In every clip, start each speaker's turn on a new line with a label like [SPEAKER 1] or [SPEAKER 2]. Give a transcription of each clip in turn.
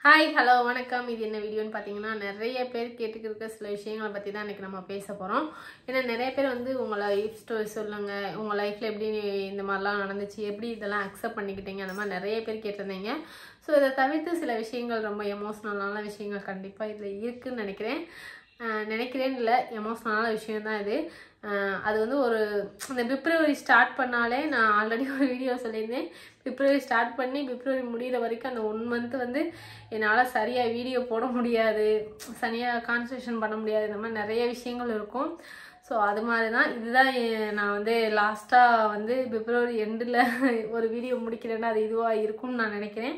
[SPEAKER 1] Hi hello வணக்கம். இது என்ன வீடியோன்னு பார்த்தீங்கன்னா, நிறைய பேர் கேட்டுக்கிற சில விஷயங்களை பற்றி தான் இன்றைக்கி நம்ம பேச போகிறோம். ஏன்னா நிறைய பேர் வந்து உங்கள் லைஃப் ஸ்டோரி சொல்லுங்கள், உங்கள் லைஃப்பில் எப்படி இந்த மாதிரிலாம் நடந்துச்சு, எப்படி இதெல்லாம் அக்செப்ட் பண்ணிக்கிட்டீங்க, அந்த மாதிரி நிறைய பேர் கேட்டிருந்தீங்க. ஸோ இதை தவிர்த்து சில விஷயங்கள், ரொம்ப எமோஷ்னலான விஷயங்கள் கண்டிப்பாக இதில் இருக்குதுன்னு நினைக்கிறேன்னு இல்லை, எமோஷ்னலான விஷயந்தான் இது. அது வந்து இந்த பிப்ரவரி ஸ்டார்ட் பண்ணாலே, நான் ஆல்ரெடி ஒரு வீடியோ சொல்லியிருந்தேன், பிப்ரவரி ஸ்டார்ட் பண்ணி பிப்ரவரி முடிகிற வரைக்கும் அந்த 1 மந்த் வந்து என்னால் சரியாக வீடியோ போட முடியாது, சரியாக கான்சன்ட்ரேஷன் பண்ண முடியாது, இந்த மாதிரி நிறைய விஷயங்கள் இருக்கும். ஸோ அது மாதிரி தான் இதுதான் நான் வந்து லாஸ்ட்டாக வந்து பிப்ரவரி எண்டில் ஒரு வீடியோ முடிக்கிறேன்னா அது இதுவாக இருக்கும்னு நான் நினைக்கிறேன்.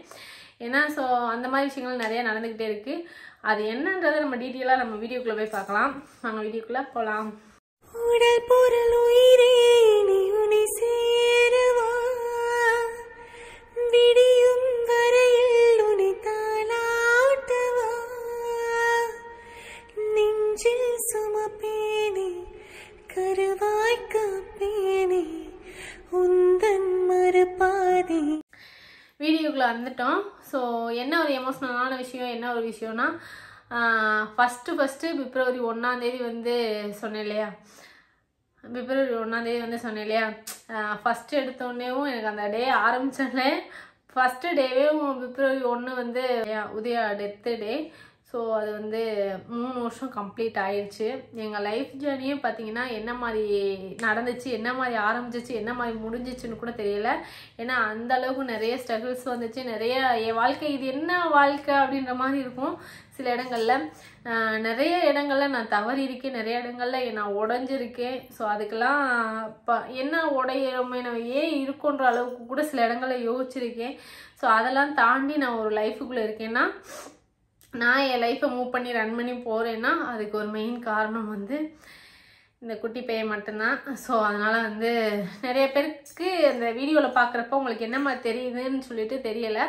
[SPEAKER 1] ஏன்னா ஸோ அந்த மாதிரி விஷயங்கள் நிறையா நடந்துக்கிட்டே இருக்குது. அது என்னன்றதை நம்ம டீட்டெயிலாக நம்ம வீடியோக்குள்ளே போய் பார்க்கலாம். நாங்கள் வீடியோக்குள்ளே போகலாம்.
[SPEAKER 2] உடல் பொருள் உயிரே நீ உன்னை சேரவா, விடியும் வரையில் உன்னை தாலாட்டவா, நெஞ்சில் சுமப்பேனே கருவாய் காப்பேனே உந்தன் மறுபாதி.
[SPEAKER 1] வீடியோக்குள்ளே வந்துட்டோம். ஸோ என்ன ஒரு எமோஷ்னலான விஷயம், என்ன ஒரு விஷயம்னா, ஃபஸ்ட்டு பிப்ரவரி 1 வந்து சொன்னேன் இல்லையா, பிப்ரவரி 1 வந்து சொன்னேன் இல்லையா, ஃபஸ்ட்டு எடுத்தோடனேவும் எனக்கு அந்த டே ஆரம்பிச்சோடனே ஃபஸ்ட்டு டேவே பிப்ரவரி 1 வந்து உதயா டெத்து டே. ஸோ அது வந்து 3 வருஷம் கம்ப்ளீட் ஆயிடுச்சு. எங்கள் லைஃப் ஜேர்னியே பார்த்தீங்கன்னா என்ன மாதிரி நடந்துச்சு, என்ன மாதிரி ஆரம்பிச்சிச்சு, என்ன மாதிரி முடிஞ்சிச்சுன்னு கூட தெரியல. ஏன்னா அந்த அளவுக்கு நிறைய ஸ்ட்ரகிள்ஸ் வந்துச்சு, நிறைய என் வாழ்க்கை இது என்ன வாழ்க்கை அப்படின்ற மாதிரி இருக்கும். சில இடங்களில் நிறைய இடங்களில் நான் தவறி இருக்கேன், நிறைய இடங்களில் நான் உடஞ்சிருக்கேன். ஸோ அதுக்கெல்லாம் என்ன உடையிறமே நான் ஏன் இருக்குன்ற அளவுக்கு கூட சில இடங்களில் யோசிச்சிருக்கேன். ஸோ அதெல்லாம் தாண்டி நான் ஒரு லைஃபுக்குள்ளே இருக்கேன்னா, நான் என் லைஃப்பை மூவ் பண்ணி ரன் பண்ணி போகிறேன்னா அதுக்கு ஒரு மெயின் காரணம் வந்து இந்த குட்டி பையன் மட்டும்தான். ஸோ அதனால் வந்து நிறைய பேருக்கு அந்த வீடியோவில் பார்க்குறப்ப உங்களுக்கு என்ன மாதிரி தெரியுதுன்னு சொல்லிட்டு தெரியலை.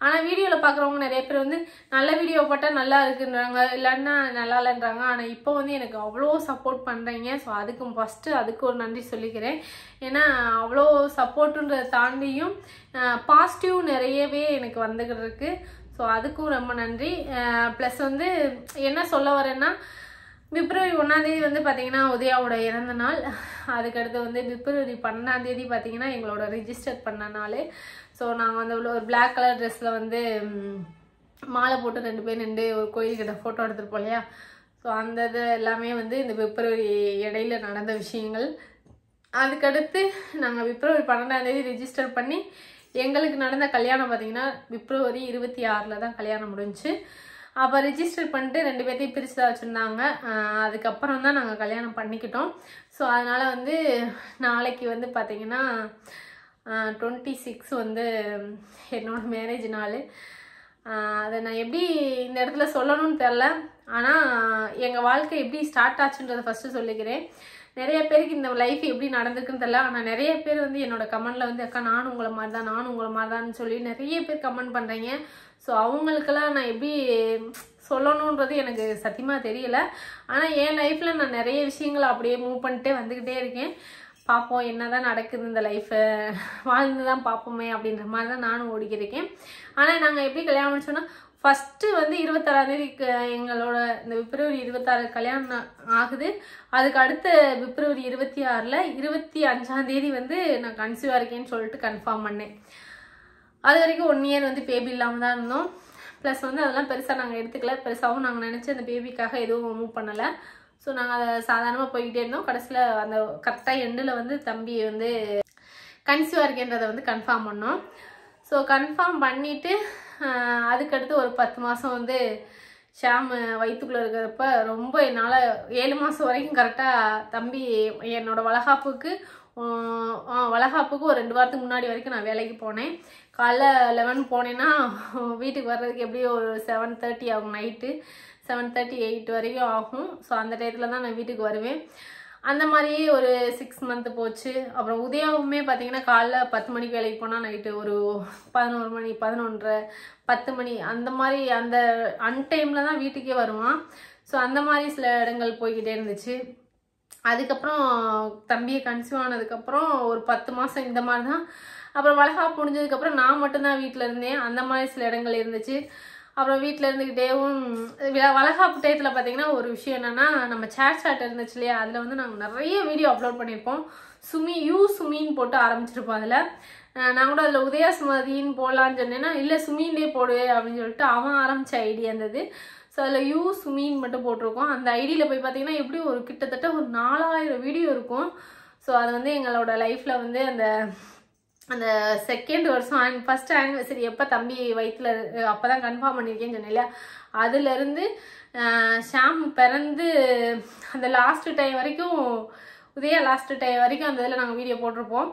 [SPEAKER 1] ஆனால் வீடியோவில் பார்க்குறவங்க நிறைய பேர் வந்து நல்ல வீடியோ போட்டால் நல்லா இருக்குன்றாங்க, இல்லைன்னா நல்லா இல்லைன்றாங்க. ஆனால் இப்போ வந்து எனக்கு அவ்வளோ சப்போர்ட் பண்ணுறீங்க. ஸோ அதுக்கு ஒரு நன்றி சொல்லிக்கிறேன். ஏன்னா அவ்வளோ சப்போர்ட்டுன்றதை தாண்டியும் பாசிட்டிவ் நிறையவே எனக்கு வந்துக்கிட்டு இருக்கு. ஸோ அதுக்கும் ரொம்ப நன்றி. ப்ளஸ் வந்து என்ன சொல்ல வரேன்னா, பிப்ரவரி 1 வந்து பார்த்திங்கன்னா உதயாவோட இறந்த நாள். அதுக்கடுத்து வந்து பிப்ரவரி 12 பார்த்திங்கன்னா எங்களோட ரிஜிஸ்டர் பண்ண நாள். ஸோ நாங்கள் வந்து ஒரு பிளாக் கலர் ட்ரெஸ்ஸில் வந்து மாலை போட்டு 2 பேர் நின்று ஒரு கோயில்கிட்ட ஃபோட்டோ எடுத்துருப்போம் இல்லையா. ஸோ அந்த இது எல்லாமே வந்து இந்த பிப்ரவரி இடையில நடந்த விஷயங்கள். அதுக்கடுத்து நாங்கள் பிப்ரவரி 12 ரிஜிஸ்டர் பண்ணி எங்களுக்கு நடந்த கல்யாணம் பார்த்திங்கன்னா பிப்ரவரி 26 தான் கல்யாணம் முடிஞ்சிச்சு. அப்போ ரிஜிஸ்டர் பண்ணிட்டு 2 பேர்த்தையும் பிரித்து தான் வச்சுருந்தாங்க. அதுக்கப்புறம் தான் நாங்கள் கல்யாணம் பண்ணிக்கிட்டோம். ஸோ அதனால் வந்து நாளைக்கு வந்து பார்த்திங்கன்னா 26 வந்து என்னோடய மேரேஜ் நாள். அதை நான் எப்படி இந்த இடத்துல சொல்லணும்னு தெரில. ஆனால் எங்கள் வாழ்க்கை எப்படி ஸ்டார்ட் ஆச்சுன்றதை ஃபஸ்ட்டு சொல்லிக்கிறேன். நிறைய பேருக்கு இந்த லைஃப் எப்படி நடந்திருக்குன்னு தெரியல. ஆனால் நிறைய பேர் வந்து என்னோட கமெண்டில் வந்து அக்கா நானும் உங்களை மாதிரி தான் சொல்லி நிறைய பேர் கமெண்ட் பண்ணுறீங்க. ஸோ அவங்களுக்கெல்லாம் நான் எப்படி சொல்லணுன்றது எனக்கு சத்தியமாக தெரியல. ஆனால் என் லைஃப்பில் நான் நிறைய விஷயங்களை அப்படியே மூவ் பண்ணிட்டே வந்துக்கிட்டே இருக்கேன். பார்ப்போம் என்ன தான் நடக்குது, இந்த லைஃப்பை வாழ்ந்து தான் பார்ப்போமே அப்படின்ற மாதிரி தான் நானும் ஓடிக்கிருக்கேன். ஆனால் நாங்கள் எப்படி கல்யாணம் முடிச்சோன்னா, ஃபஸ்ட்டு வந்து 26 எங்களோட இந்த பிப்ரவரி 26 கல்யாணம் ஆகுது. அதுக்கு அடுத்த பிப்ரவரி 26 25 வந்து நான் கன்சீவாக இருக்கேன்னு சொல்லிட்டு கன்ஃபார்ம் பண்ணேன். அது வரைக்கும் 1 இயர் வந்து பேபி இல்லாமல் தான் இருந்தோம். ப்ளஸ் வந்து அதெல்லாம் பெருசாக நாங்கள் எடுத்துக்கல, பெருசாகவும் நாங்கள் நினச்சி அந்த பேபிக்காக எதுவும் மூவ் பண்ணலை. ஸோ நாங்கள் அதை சாதாரணமாக போய்கிட்டே இருந்தோம். கடைசியில் அந்த கரெக்டாக எண்டில் வந்து தம்பி வந்து கன்சீவாக இருக்கேன்றதை வந்து கன்ஃபார்ம் பண்ணோம். ஸோ கன்ஃபார்ம் பண்ணிவிட்டு அதுக்கடுத்து ஒரு 10 மாதம் வந்து ஷாம் வயிற்றுக்குள்ளே இருக்கிறப்ப ரொம்ப என்னால் 7 மாதம் வரைக்கும் கரெக்டாக தம்பி என்னோடய வளகாப்புக்கு ஒரு 2 வாரத்துக்கு முன்னாடி வரைக்கும் நான் வேலைக்கு போனேன். காலைல 11 போனேன்னா வீட்டுக்கு வர்றதுக்கு எப்படியும் ஒரு 7:30 ஆகும், நைட்டு 7:30 8 வரைக்கும் ஆகும். ஸோ அந்த டயத்தில் தான் நான் வீட்டுக்கு வருவேன். அந்த மாதிரியே ஒரு 6 மந்த்து போச்சு. அப்புறம் உதயாவுமே பார்த்திங்கன்னா காலைல 10 மணிக்கு வேலைக்கு போனால் நைட்டு ஒரு 11 மணி 11:30 10 மணி அந்த மாதிரி அந்த அன்டைமில் தான் வீட்டுக்கே வருவான். ஸோ அந்த மாதிரி சில இடங்கள் போய்கிட்டே இருந்துச்சு. அதுக்கப்புறம் தம்பியை கன்சீவ் ஆனதுக்கப்புறம் ஒரு 10 மாதம் இந்த மாதிரி தான். அப்புறம் வளகாப்பு முடிஞ்சதுக்கப்புறம் நான் மட்டும்தான் வீட்டில் இருந்தேன். அந்த மாதிரி சில இடங்கள் இருந்துச்சு. அப்புறம் வீட்டில் இருந்துக்கிட்டேவும் வளகாப்பு டயத்தில் பார்த்தீங்கன்னா ஒரு விஷயம் என்னென்னா, நம்ம சேட் இருந்துச்சு இல்லையா, அதில் வந்து நாங்கள் நிறைய வீடியோ அப்லோட் பண்ணியிருப்போம். சுமின்னு போட்டு ஆரம்பிச்சிருப்போம். அதில் நான் கூட அதில் உதயா சுமதின்னு போடலான்னு சொன்னேன்னா, இல்லை சுமீன்லேயே போடு அப்படின்னு சொல்லிட்டு அவன் ஆரம்பித்த ஐடியா இருந்தது. ஸோ அதில் சுமீன் மட்டும் போட்டிருக்கோம். அந்த ஐடியில் போய் பார்த்தீங்கன்னா எப்படி ஒரு கிட்டத்தட்ட ஒரு 4000 வீடியோ இருக்கும். ஸோ அது வந்து எங்களோட லைஃப்பில் வந்து அந்த செகண்ட் வருஷம் ஃபஸ்ட் ஆனிவர்சரி எப்போ தம்பி வயிற்றில் அப்போ தான் கன்ஃபார்ம் பண்ணியிருக்கேன்னு சொன்னேன் இல்லையா, அதுலேருந்து ஷாம் பிறந்து அந்த லாஸ்ட்டு டைம் வரைக்கும், உதயா லாஸ்ட்டு டைம் வரைக்கும் அந்த இதில் நாங்கள் வீடியோ போட்டிருப்போம்.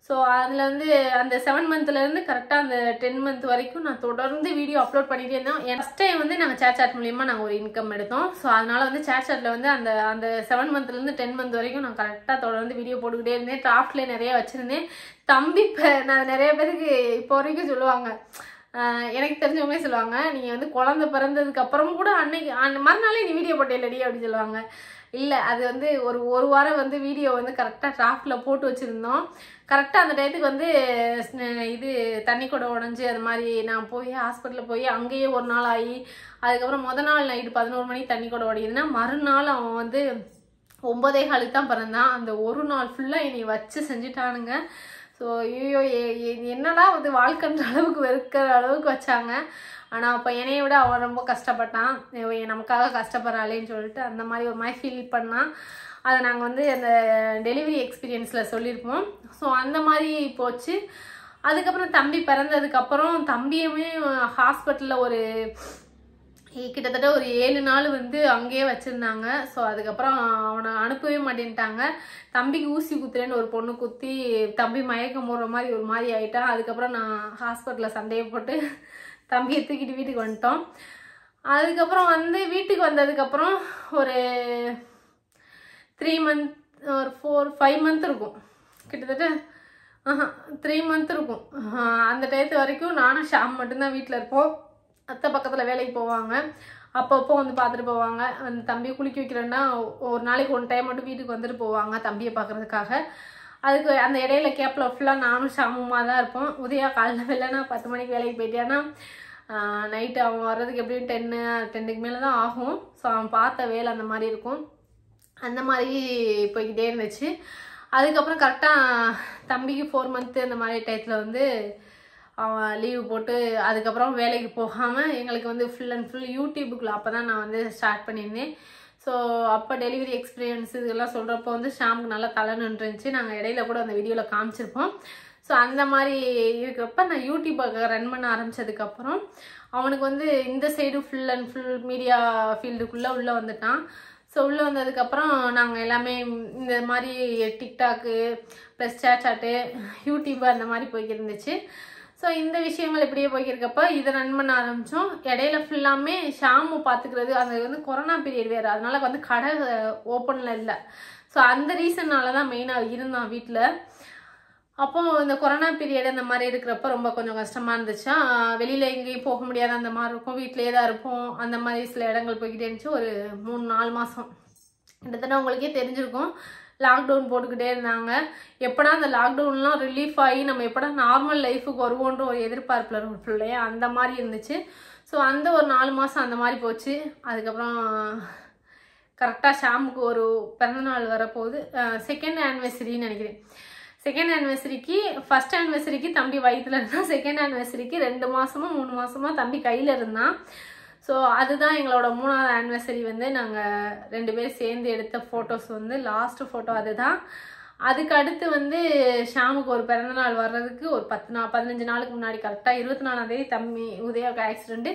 [SPEAKER 1] ஸோ அதில் வந்து அந்த 7 மந்த்லேருந்து கரெக்டாக அந்த 10 மந்த் வரைக்கும் நான் தொடர்ந்து வீடியோ அப்லோட் பண்ணிகிட்டே இருந்தோம். ஃபஸ்ட் டைம் வந்து நாங்கள் சேட் மூலியமாக நாங்கள் ஒரு இன்கம் எடுத்தோம். ஸோ அதனால் வந்து சேட்டில் வந்து அந்த 7 மந்த்லேருந்து 10 மந்த் வரைக்கும் நான் கரெக்டாக தொடர்ந்து வீடியோ போட்டுக்கிட்டே இருந்தேன். டிராஃப்ட்லேயே நிறைய வச்சுருந்தேன். தம்பி நான் நிறைய பேருக்கு இப்போ வரைக்கும் சொல்லுவாங்க, எனக்கு தெரிஞ்சவங்களே சொல்லுவாங்க, நீங்கள் வந்து குழந்தை பிறந்ததுக்கு அப்புறம் கூட அன்னைக்கு மறுநாளே நீ வீடியோ போட்டேலடி அப்படின்னு சொல்லுவாங்க. இல்லை, அது வந்து ஒரு வாரம் வந்து வீடியோ வந்து கரெக்டாக டிராஃப்டில் போட்டு வச்சுருந்தோம். கரெக்டாக அந்த டயத்துக்கு வந்து இது தண்ணி கூட உடஞ்சி அது மாதிரி நான் போய் ஹாஸ்பிட்டலில் போய் அங்கேயே ஒரு நாள் ஆகி, அதுக்கப்புறம் நாள் நைட்டு 11 மணிக்கு தண்ணி கூட உடையுதுன்னா மறுநாள் அவன் வந்து 9:15 தான் பிறந்தான். அந்த ஒரு நாள் ஃபுல்லாக என்னை வச்சு செஞ்சுட்டானுங்க. ஸோ ஐயோ என்னடா வந்து வாழ்க்கைன்ற அளவுக்கு வெறுக்கிற அளவுக்கு வச்சாங்க. ஆனால் அப்போ என்னைய விட அவன் ரொம்ப கஷ்டப்பட்டான், நமக்காக கஷ்டப்படுறாளேன்னு சொல்லிட்டு அந்த மாதிரி ஒரு மாதிரி ஃபீல் பண்ணான். அதை நாங்கள் வந்து அந்த டெலிவரி எக்ஸ்பீரியன்ஸில் சொல்லியிருப்போம். ஸோ அந்த மாதிரி போச்சு. அதுக்கப்புறம் தம்பி பிறந்ததுக்கப்புறம் தம்பியுமே ஹாஸ்பிட்டலில் ஒரு கிட்டத்தட்ட ஒரு 7 நாள் வந்து அங்கேயே வச்சுருந்தாங்க. ஸோ அதுக்கப்புறம் அவனை அனுப்பவே மாட்டேன்ட்டாங்க. தம்பிக்கு ஊசி குத்துறேன்னு ஒரு பொண்ணு குத்தி தம்பி மயக்கம் போடுற மாதிரி ஒரு மாதிரி ஆகிட்டான். அதுக்கப்புறம் நான் ஹாஸ்பிட்டலில் சண்டையை போட்டு தம்பியை தூக்கிட்டு வீட்டுக்கு வந்துட்டோம். அதுக்கப்புறம் வந்து வீட்டுக்கு வந்ததுக்கப்புறம் ஒரு 3 மந்த் ஒரு 4-5 மந்த் இருக்கும், கிட்டத்தட்ட 3 மந்த் இருக்கும். அந்த டயத்து வரைக்கும் நானும் ஷாம் மட்டும்தான் வீட்டில் இருப்போம். அத்தை பக்கத்தில் வேலைக்கு போவாங்க, அப்பப்போ வந்து பார்த்துட்டு போவாங்க. அந்த தம்பியை குளிக்க வைக்கிறேன்னா ஒரு நாளைக்கு 1 டைம் மட்டும் வீட்டுக்கு வந்துட்டு போவாங்க தம்பியை பார்க்குறதுக்காக. அதுக்கு அந்த இடையில கேப்பில் ஃபுல்லாக நானும் ஷாமுமாக தான் இருப்போம். உதயா காலையில் வெள்ளனா 10 மணிக்கு வேலைக்கு போயிட்டான்னா நைட்டு அவன் வர்றதுக்கு எப்படியும் 10க்கு மேலே தான் ஆகும். ஸோ அவன் பார்த்த வேலை அந்த மாதிரி இருக்கும். அந்த மாதிரி போய்கிட்டே இருந்துச்சு. அதுக்கப்புறம் கரெக்டாக தம்பிக்கு 4 மந்த்து அந்த மாதிரி டயத்தில் வந்து அவன் லீவு போட்டு அதுக்கப்புறம் வேலைக்கு போகாமல் எங்களுக்கு வந்து ஃபுல் அண்ட் ஃபுல் யூடியூபுக்குள்ளே அப்போ தான் நான் வந்து ஸ்டார்ட் பண்ணியிருந்தேன். ஸோ அப்போ டெலிவரி எக்ஸ்பீரியன்ஸ் இதெல்லாம் சொல்கிறப்போ வந்து ஷாமுக்கு நல்லா தலை நின்றுச்சு. நாங்கள் இடையில கூட அந்த வீடியோவில் காமிச்சிருப்போம். ஸோ அந்த மாதிரி இருக்கிறப்ப நான் யூடியூப்பை ரன் பண்ண ஆரம்பித்ததுக்கப்புறம் அவனுக்கு வந்து இந்த side full and full media ஃபீல்டுக்குள்ளே உள்ளே வந்துட்டான். ஸோ உள்ளே வந்ததுக்கப்புறம் நாங்கள் எல்லாமே இந்த மாதிரி டிக்டாக்கு ப்ளஸ் சேட்டு யூடியூப்பு அந்த மாதிரி போய்க்கிருந்துச்சு. ஸோ இந்த விஷயங்கள் இப்படியே போய்க்கிருக்கப்போ இதை ரன் பண்ண ஆரம்பித்தோம். இடையில ஃபுல்லாமே ஷாமு பார்த்துக்கிறது, அது வந்து கொரோனா பீரியட் வேறு, அதனால வந்து கடை ஓப்பனில் இல்லை. ஸோ அந்த ரீசன்னால தான் மெயினாக இருந்தான் வீட்டில். அப்போது இந்த கொரோனா பீரியட் அந்த மாதிரி இருக்கிறப்ப ரொம்ப கொஞ்சம் கஷ்டமாக இருந்துச்சா. வெளியில் எங்கேயும் போக முடியாத அந்த மாதிரி இருக்கும், வீட்டிலே தான் இருப்போம். அந்த மாதிரி சில இடங்கள் போய்கிட்டே இருந்துச்சு. ஒரு 3-4 மாதம் கிட்டத்தட்ட உங்களுக்கே தெரிஞ்சிருக்கும். லாக்டவுன் போட்டுக்கிட்டே இருந்தாங்க. எப்படா அந்த லாக்டவுன்லாம் ரிலீஃப் ஆகி நம்ம எப்படா நார்மல் லைஃபுக்கு வருவோன்ற ஒரு எதிர்பார்ப்பில் இருக்கும் இல்லையா, அந்த மாதிரி இருந்துச்சு. ஸோ அந்த ஒரு 4 மாதம் அந்த மாதிரி போச்சு. அதுக்கப்புறம் கரெக்டாக ஷாமுக்கு ஒரு பிறந்தநாள் வரப்போகுது. செகண்ட் ஆனிவர்சரின்னு நினைக்கிறேன். செகண்ட் ஆனிவர்சரிக்கு ஃபஸ்ட் ஆனிவர்சரிக்கு தம்பி வயிற்றுல இருந்தான். செகண்ட் ஆனிவர்சரிக்கு 2 மாதமோ 3 மாதமோ தம்பி கையில் இருந்தான். ஸோ அதுதான் எங்களோட 3ஆவது ஆனிவர்சரி வந்து நாங்கள் 2 பேரும் சேர்ந்து எடுத்த ஃபோட்டோஸ் வந்து லாஸ்ட்டு ஃபோட்டோ அதுதான். அதுக்கு அடுத்து வந்து ஷாமுக்கு ஒரு பிறந்தநாள் வர்றதுக்கு ஒரு 15 நாளுக்கு முன்னாடி கரெக்டாக 24ஆம் தேதி தம்பி உதயாவுக்கு ஆக்சிடெண்ட்டு.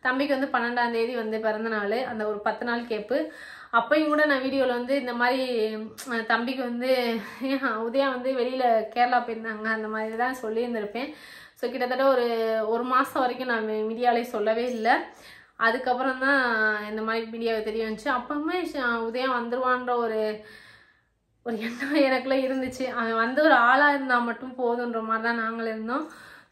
[SPEAKER 1] தம்பிக்கு வந்து 12ஆம் தேதி வந்து பிறந்தநாள். அந்த ஒரு 10 நாள் கேப்பு. அப்பையும் கூட நான் வீடியோவில் வந்து இந்த மாதிரி தம்பிக்கு வந்து உதயா வந்து வெளியில் கேரளா போயிருந்தாங்க அந்த மாதிரி தான் சொல்லியிருந்திருப்பேன். ஸோ கிட்டத்தட்ட ஒரு மாதம் வரைக்கும் நான் மீடியாவிலே சொல்லவே இல்லை. அதுக்கப்புறம் தான் இந்த மாதிரி மீடியாவை தெரிய வந்துச்சு. அப்பவுமே உதயா வந்துடுவான்ற ஒரு எண்ணம் எனக்குள்ளே இருந்துச்சு. அவன் வந்து ஒரு ஆளாக இருந்தால் மட்டும் போதுன்ற மாதிரி தான் நாங்கள் இருந்தோம்.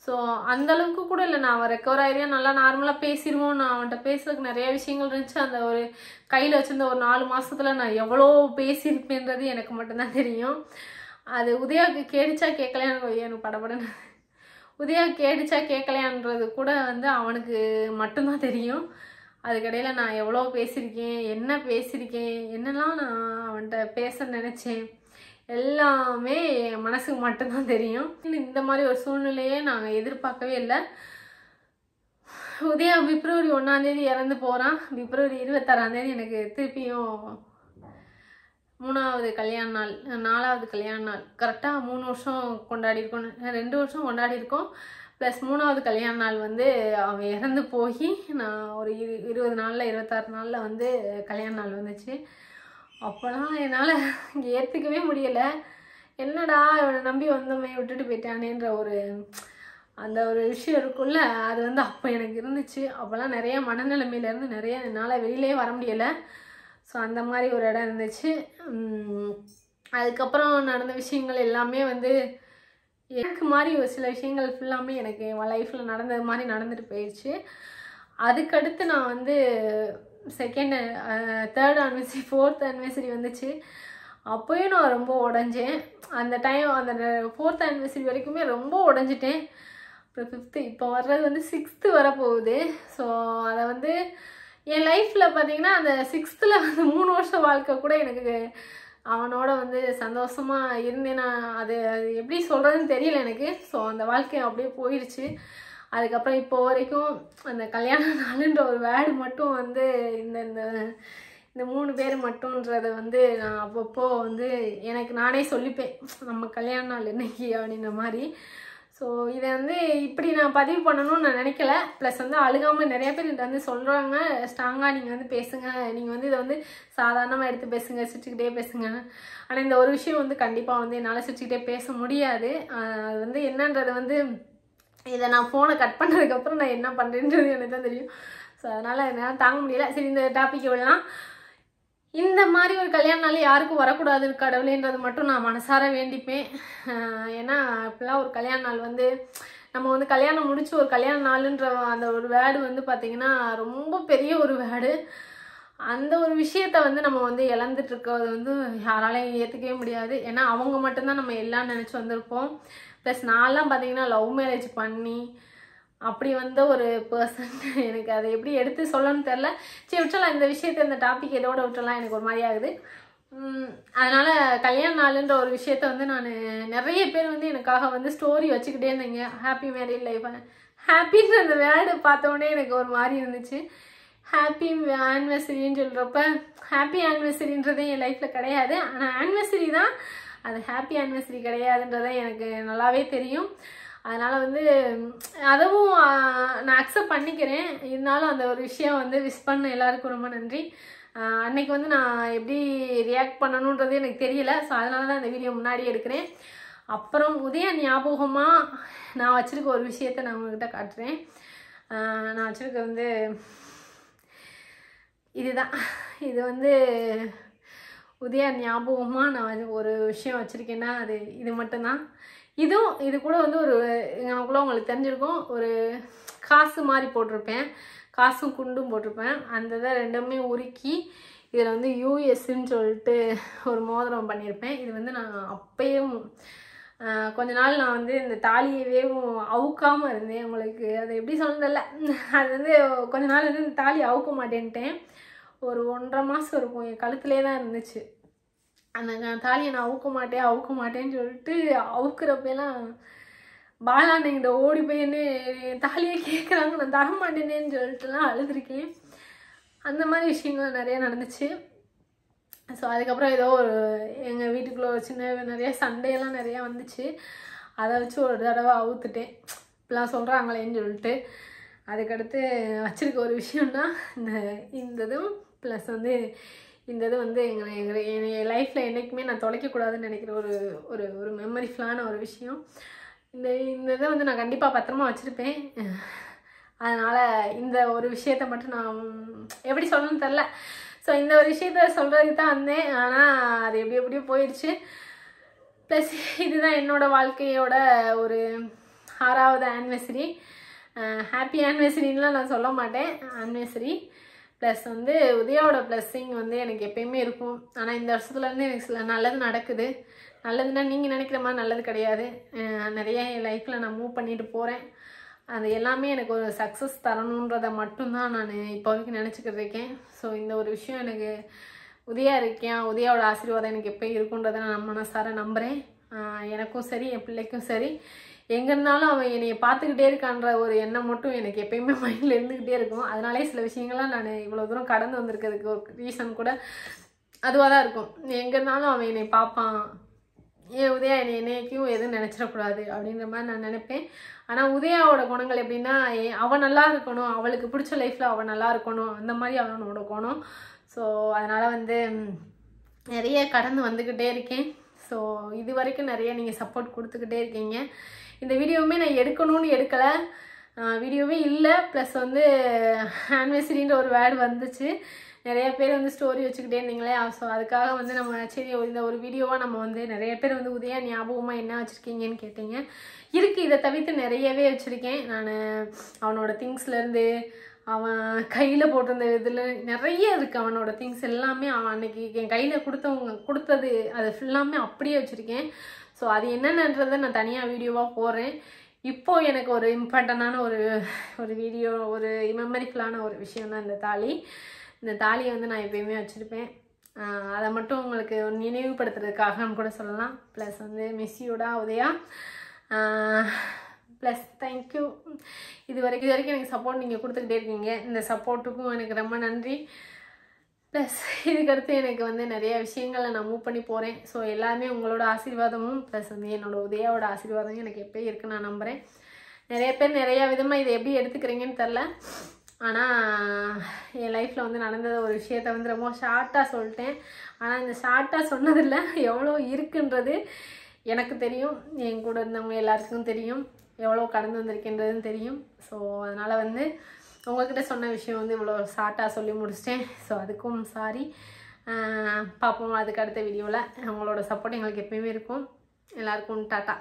[SPEAKER 1] ஸோ அந்தளவுக்கு கூட இல்லை, நான் அவன் ரெக்கவர் ஆகிறியா நல்லா நார்மலாக பேசிடுவோம். நான் அவன்கிட்ட பேசுறதுக்கு நிறைய விஷயங்கள் இருந்துச்சு. அந்த ஒரு கையில் வச்சுருந்த ஒரு 4 மாதத்தில் நான் எவ்வளோ பேசியிருப்பேன்றது எனக்கு மட்டும்தான் தெரியும். அது உதயாவுக்கு கேட்டுச்சா கேட்கல எனக்கு படபடன்னு உதயா கேட்டுச்சா கேட்கலையான்றது கூட வந்து அவனுக்கு மட்டும்தான் தெரியும். அதுக்கடையில் நான் எவ்வளோ பேசியிருக்கேன், என்ன பேசியிருக்கேன், என்னெல்லாம் நான் அவன்கிட்ட பேச நினச்சேன், எல்லாமே என் மனசுக்கு மட்டும்தான் தெரியும். இந்த மாதிரி ஒரு சூழ்நிலையே நாங்கள் எதிர்பார்க்கவே இல்லை. உதயா பிப்ரவரி 1 இறந்து போகிறான். பிப்ரவரி 26 எனக்கு திருப்பியும் 3வது கல்யாண நாள், 4வது கல்யாண நாள். கரெக்டாக 3 வருஷம் கொண்டாடிருக்கோம், 2 வருஷம் கொண்டாடிருக்கோம். ப்ளஸ் 3வது கல்யாண நாள் வந்து அவன் இறந்து போய் நான் ஒரு 20 நாளில் 26 நாளில் வந்து கல்யாண நாள் வந்துச்சு. அப்போலாம் என்னால் ஏற்றுக்கவே முடியலை. என்னடா இவனை நம்பி வந்தோமே விட்டுட்டு போயிட்டானேன்ற அந்த ஒரு விஷயம் இருக்குல்ல, அது வந்து அப்போ எனக்கு இருந்துச்சு. அப்போல்லாம் நிறைய மனநிலைமையிலேருந்து நிறைய என்னால் வெளியிலே வர முடியலை. ஸோ அந்த மாதிரி ஒரு இடம் இருந்துச்சு. அதுக்கப்புறம் நடந்த விஷயங்கள் எல்லாமே வந்து எனக்கு மாதிரி ஒரு சில விஷயங்கள் ஃபுல்லாமே எனக்கு என் லைஃப்பில் நடந்தது மாதிரி நடந்துட்டு போயிடுச்சு. அதுக்கடுத்து நான் வந்து 2nd 3rd anniversary 4th anniversary வந்துச்சு. அப்போயும் நான் ரொம்ப உடஞ்சேன். அந்த டைம் அந்த 4th anniversary வரைக்குமே ரொம்ப உடஞ்சிட்டேன். அப்புறம் 5th இப்போ வர்றது வந்து 6th வரப்போகுது. ஸோ அதை வந்து என் லைஃப்பில் பார்த்தீங்கன்னா அந்த 6th வந்து 3 வருஷம் வாழ்க்கை கூட எனக்கு அவனோட வந்து சந்தோஷமாக இருந்தேன். நான் அது எப்படி சொல்கிறதுன்னு தெரியல எனக்கு. ஸோ அந்த வாழ்க்கை அப்படியே போயிடுச்சு. அதுக்கப்புறம் இப்போ வரைக்கும் அந்த கல்யாண நாளுன்ற ஒரு வேர்டு மட்டும் வந்து இந்த 3 பேர் மட்டும்ன்றதை வந்து நான் அப்பப்போ வந்து எனக்கு நானே சொல்லிப்பேன், நம்ம கல்யாண நாள் என்னைக்கு அப்படின்ற மாதிரி. ஸோ இதை வந்து இப்படி நான் பதிவு பண்ணணும்னு நான் நினைக்கல. ப்ளஸ் வந்து அழுகாமல் நிறைய பேர் இதை வந்து சொல்கிறாங்க, ஸ்ட்ராங்காக நீங்கள் வந்து பேசுங்க, நீங்கள் வந்து இதை வந்து சாதாரணமாக எடுத்து பேசுங்க, சிரிச்சுக்கிட்டே பேசுங்க. ஆனால் இந்த ஒரு விஷயம் வந்து கண்டிப்பாக வந்து என்னால் சிரிச்சுக்கிட்டே பேச முடியாது. அது வந்து என்னன்றது வந்து இதை நான் ஃபோனை கட் பண்ணதுக்கப்புறம் நான் என்ன பண்ணுறேன்றது எனக்கு தான் தெரியும். ஸோ அதனால் என்னால் தாங்க முடியல. சரி, இந்த டாபிக் விடலாம். இந்த மாதிரி ஒரு கல்யாண நாள் யாருக்கும் வரக்கூடாது கடவுளேன்றது மட்டும் நான் மனசார வேண்டிப்பேன். ஏன்னா இப்போலாம் ஒரு கல்யாண நாள் வந்து நம்ம வந்து கல்யாணம் முடிச்சு ஒரு கல்யாண நாளுன்ற அந்த ஒரு வேர்டு வந்து பார்த்திங்கன்னா ரொம்ப பெரிய ஒரு வேர்டு. அந்த ஒரு விஷயத்த வந்து நம்ம வந்து இழந்துட்டு இருக்கிறது வந்து யாராலையும் ஏற்றுக்கவே முடியாது. ஏன்னா அவங்க மட்டும்தான் நம்ம எல்லாம் நினச்சி வந்திருப்போம். ப்ளஸ் நான்லாம் பார்த்திங்கன்னா லவ் மேரேஜ் பண்ணி அப்படி வந்த ஒரு பர்சன். எனக்கு அதை எப்படி எடுத்து சொல்லணும்னு தெரில. சரி விட்டுலாம், இந்த விஷயத்தை இந்த டாபிக் இதோட விட்டுலாம், எனக்கு ஒரு மாதிரி ஆகுது. அதனால் கல்யாண நாளுன்ற ஒரு விஷயத்த வந்து நான் நிறைய பேர் வந்து எனக்காக வந்து ஸ்டோரி வச்சுக்கிட்டே இருந்தீங்க. ஹாப்பி மேரேஜ் லைஃப், ஹாப்பின்ற அந்த வேர்டு பார்த்தோன்னே எனக்கு ஒரு மாதிரி இருந்துச்சு. ஹாப்பி ஆனிவர்சரின்னு சொல்கிறப்ப ஹாப்பி ஆனிவர்சரின்றதே என் லைஃப்பில் கிடையாது. ஆனால் ஆனிவர்சரி தான், அது ஹாப்பி ஆனிவர்சரி கிடையாதுன்றதை எனக்கு நல்லாவே தெரியும். அதனால் வந்து அதுவும் நான் அக்செப்ட் பண்ணிக்கிறேன். இருந்தாலும் அந்த ஒரு விஷயம் வந்து விஷ் பண்ண எல்லாருக்கும் ரொம்ப நன்றி. அன்னைக்கு வந்து நான் எப்படி ரியாக்ட் பண்ணணுன்றது எனக்கு தெரியல. ஸோ அதனால தான் இந்த வீடியோ முன்னாடி எடுக்கிறேன். அப்புறம் உதயா ஞாபகமாக நான் வச்சுருக்க ஒரு விஷயத்தை நான் உங்கள்கிட்ட காட்டுறேன். நான் வச்சுருக்க வந்து இதுதான். இது வந்து உதயா ஞாபகமாக நான் ஒரு விஷயம் வச்சுருக்கேன்னா அது இது மட்டும்தான். இது கூட வந்து ஒரு எனக்குள்ள உங்களுக்கு தெரிஞ்சிருக்கும், ஒரு காசு மாதிரி போட்டிருப்பேன், காசும் குண்டும் போட்டிருப்பேன். அந்த இதை ரெண்டுமே உருக்கி இதில் வந்து யூஎஸ்ன்னு சொல்லிட்டு ஒரு மோதிரம் பண்ணியிருப்பேன். இது வந்து நான் அப்பயும் கொஞ்ச நாள் நான் வந்து இந்த தாலியவே அவுக்காமல் இருந்தேன். உங்களுக்கு அதை எப்படி சொல்றதில்ல, அது வந்து கொஞ்ச நாள் வந்து இந்த தாலி அவுக்க மாட்டேன்ட்டேன். ஒரு 1.5 மாதம் இருக்கும், என் கழுத்துலேயே தான் இருந்துச்சு. அந்த தாலியை நான் அவுக்க மாட்டேன்னு சொல்லிட்டு அவுக்குறப்பெல்லாம் பாலாண்டைங்கிட்ட ஓடி போய் என்ன தாலியை கேட்குறாங்க, நான் தர மாட்டேனேன்னு சொல்லிட்டுலாம் அழுதுருக்கேன். அந்த மாதிரி விஷயங்கள் நிறையா நடந்துச்சு. ஸோ அதுக்கப்புறம் ஏதோ ஒரு எங்கள் வீட்டுக்குள்ளே ஒரு சின்ன நிறைய சண்டையெல்லாம் நிறையா வந்துச்சு. அதை வச்சு ஒரு தடவை அவுத்துட்டேன், இப்படிலாம் சொல்கிறாங்களேன்னு சொல்லிட்டு. அதுக்கடுத்து வச்சுருக்க ஒரு விஷயம்னா இந்த இதுவும் ப்ளஸ் வந்து இந்த இது வந்து என் லைஃப்பில் என்றைக்குமே நான் தொலைக்கக்கூடாதுன்னு நினைக்கிற ஒரு மெமரிஃபுல்லான ஒரு விஷயம். இந்த இதை வந்து நான் கண்டிப்பாக பத்திரமா வச்சுருப்பேன். அதனால் இந்த ஒரு விஷயத்த மட்டும் நான் எப்படி சொல்லணும்னு தெரில. ஸோ இந்த ஒரு விஷயத்த சொல்கிறதுக்கு தான் வந்தேன். ஆனால் அது எப்படியோ போயிடுச்சு. ப்ளஸ் இதுதான் என்னோடய வாழ்க்கையோட ஒரு 6வது ஆனிவர்சரி. ஹாப்பி ஆனிவர்சரின்லாம் நான் சொல்ல மாட்டேன், ஆனிவர்சரி. ப்ளஸ் வந்து உதயாவோட ப்ளஸ்ஸிங் வந்து எனக்கு எப்பயுமே இருக்கும். ஆனால் இந்த வருஷத்துலேருந்து எனக்கு சில நல்லது நடக்குது. நல்லதுன்னா நீங்கள் நினைக்கிற மாதிரி நல்லது கிடையாது. நிறைய என் லைஃப்பில் நான் மூவ் பண்ணிட்டு போகிறேன். அது எல்லாமே எனக்கு ஒரு சக்ஸஸ் தரணுன்றதை மட்டும்தான் நான் இப்போதைக்கு நினச்சிக்கிட்டு இருக்கேன். ஸோ இந்த ஒரு விஷயம் எனக்கு உதயா இருக்கேன், உதயாவோட ஆசீர்வாதம் எனக்கு எப்போ இருக்குன்றதை நான் மனசார நம்புகிறேன். எனக்கும் சரி என் பிள்ளைக்கும் சரி, எங்கே இருந்தாலும் அவன் என்னை பார்த்துக்கிட்டே இருக்கான்ற ஒரு எண்ணம் மட்டும் எனக்கு எப்பயுமே மைண்டில் இருந்துக்கிட்டே இருக்கும். அதனாலே சில விஷயங்கள்லாம் நான் இவ்வளோ தூரம் கடந்து வந்திருக்கிறதுக்கு ஒரு ரீசன் கூட அதுவாக தான் இருக்கும். எங்கே இருந்தாலும் அவன் என்னை பார்ப்பான், ஏன் உதயா என்னைக்கும் எதுவும் நினச்சிடக்கூடாது அப்படின்ற மாதிரி நான் நினைப்பேன். ஆனால் உதயாவோட குணங்கள் எப்படின்னா, அவள் நல்லா இருக்கணும், அவளுக்கு பிடிச்ச லைஃப்பில் அவள் நல்லா இருக்கணும், அந்த மாதிரி அவனோட குணம். ஸோ அதனால் வந்து நிறைய கடந்து வந்துக்கிட்டே இருக்கேன். ஸோ இது வரைக்கும் நிறைய நீங்கள் சப்போர்ட் கொடுத்துக்கிட்டே இருக்கீங்க. இந்த வீடியோவுமே நான் எடுக்கணும்னு எடுக்கலை, வீடியோவே இல்லை. ப்ளஸ் வந்து ஆனிவர்சரின்ற ஒரு வேர்டு வந்துச்சு, நிறைய பேர் வந்து ஸ்டோரி வச்சுக்கிட்டே இருந்தீங்களே. ஸோ அதுக்காக வந்து நம்ம சரி இந்த ஒரு வீடியோவாக நம்ம வந்து நிறைய பேர் வந்து உதயா ஞாபகமாக என்ன வச்சுருக்கீங்கன்னு கேட்டீங்க. இருக்குது, இதை தவிர்த்து நிறையவே வச்சுருக்கேன் நான். அவனோட திங்ஸ்லேருந்து அவன் கையில் போட்டிருந்த இதில் நிறைய இருக்குது. அவனோட திங்ஸ் எல்லாமே அவன் அன்னைக்கு என் கையில் கொடுத்தது அது ஃபுல்லாமே அப்படியே வச்சுருக்கேன். ஸோ அது என்னென்னன்றதை நான் தனியாக வீடியோவாக போடுறேன். இப்போது எனக்கு ஒரு இம்பார்ட்டண்டான ஒரு வீடியோ, ஒரு மெமரிஃபுல்லான ஒரு விஷயம் தான் இந்த தாலி. இந்த தாலியை வந்து நான் எப்பயுமே வச்சுருப்பேன். அதை மட்டும் உங்களுக்கு நினைவுபடுத்துறதுக்காகன்னு கூட சொல்லலாம். ப்ளஸ் வந்து மிஸ்ஸியோட உதயா, ப்ளஸ் தேங்க்யூ. இது வரைக்கும் எனக்கு சப்போர்ட் நீங்கள் கொடுத்துக்கிட்டே இருக்கீங்க. இந்த சப்போர்ட்டுக்கும் எனக்கு ரொம்ப நன்றி. ப்ளஸ் இதுக்கடுத்து எனக்கு வந்து நிறைய விஷயங்களை நான் மூவ் பண்ணி போகிறேன். ஸோ எல்லாமே உங்களோட ஆசீர்வாதமும் ப்ளஸ் வந்து என்னோடய உதயாவோட ஆசீர்வாதமும் எனக்கு எப்போயும் இருக்குன்னு நான் நம்புகிறேன். நிறைய பேர் நிறையா விதமாக இதை எப்படி எடுத்துக்கிறீங்கன்னு தெரில. ஆனால் என் லைஃப்பில் வந்து நடந்தது ஒரு விஷயத்த வந்து ரொம்ப ஷார்ட்டாக சொல்லிட்டேன். ஆனால் இந்த ஷார்ட்டாக சொன்னதில் எவ்வளோ இருக்குன்றது எனக்கு தெரியும், என் கூட இருந்தவங்க எல்லாருக்கும் தெரியும், எவ்வளோ கடந்து வந்திருக்கின்றதுன்னு தெரியும். ஸோ அதனால் வந்து உங்கள்கிட்ட சொன்ன விஷயம் வந்து இவ்வளோ ஷார்ட்டாக சொல்லி முடிச்சிட்டேன். ஸோ அதுக்கும் சாரி. பார்ப்போம் அதுக்கு அடுத்த வீடியோவில். உங்களோட சப்போர்ட் எங்களுக்கு எப்பயுமே இருக்கும். எல்லாருக்கும் டாட்டா.